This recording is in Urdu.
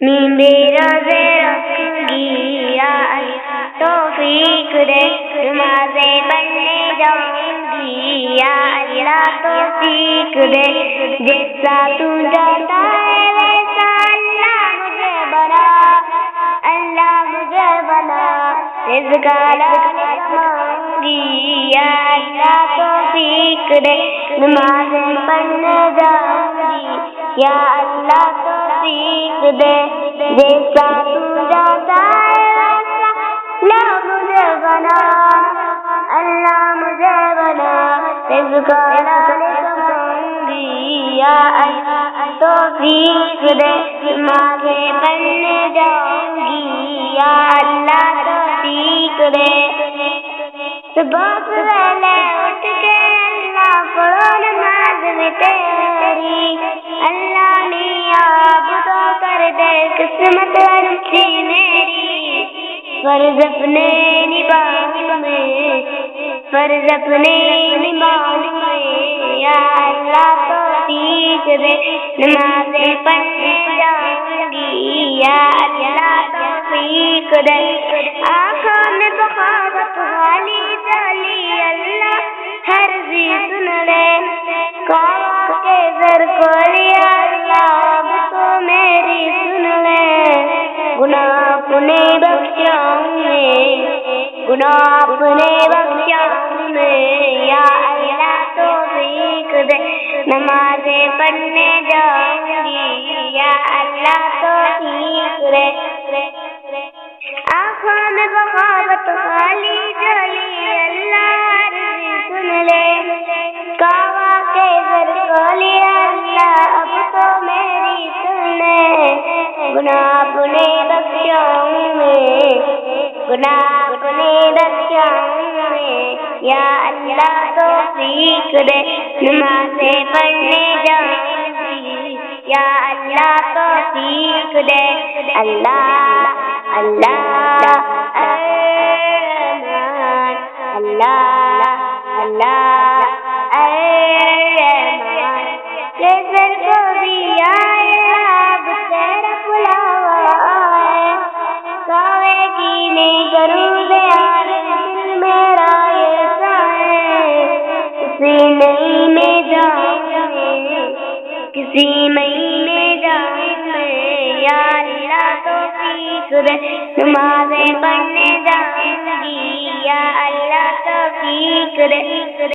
نیندے روزے رکھوں گی یا اللہ توفیق دے، نمازیں پڑھنے جاؤں گی یا اللہ توفیق دے، جیسا تو چاہتا ہے ویسا اللہ مجھے بنا، اللہ مجھے بنا، رزق حلال کماؤں گی یا اللہ توفیق دے، نمازیں پڑھنے جاؤں گی یا اللہ توفیق دے، جیسا تو چاہتا ہے ویسا اللہ مجھے بنا، اللہ مجھے بنا، رزق حلال کماؤں گی یا اللہ توفیق دے، نمازیں پڑھنے جاؤں گی یا اللہ توفیق دے، صبح سویرے اٹھ کے اللہ پڑھو نماز میں تیری، اللہ میاں اب تو کر دے قسمت اچھی میری، فرض اپنے نبھاؤں میں، فرض اپنے نبھاؤں میں یا اللہ توفیق دے، نمازیں پڑھنے جاؤں گی یا اللہ توفیق دے، آنکھوں میں بغاوت والی ڈالی اللہ ہر زی سن لے، کعبہ کے در کو لیا اللہ اب تو میری سن لے، گناہ اپنے بخشاؤں میں، گناہ اپنے بخشاؤں میں یا اللہ توفیق دے، نمازیں پڑھنے جاؤں گی یا اللہ توفیق دے، آنکھوں میں بغاوت والی ڈالی اللہ عرضی سن لے، کعبہ کے در کو لیا اللہ اب تو میری سن لے، گناہ اپنے بخشاؤں میں، گناہ اپنے بخشاؤں میں یا اللہ توفیق دے، نمازیں پڑھنے جاؤں گی یا اللہ توفیق دے، اللہ اللہ الرحمن اللہ اللہ الرحمن، نظر کو بھی یا اللہ اب تیرا بلاوا ہے، کعبے کی نہیں کروں بیان دل میرا ایسا ہے، کسی مہینے جاؤں میں، کسی مہینے جاؤں میں یا اللہ توفیق دے، نمازیں پڑھنے جاؤں گی یا اللہ توفیق دے۔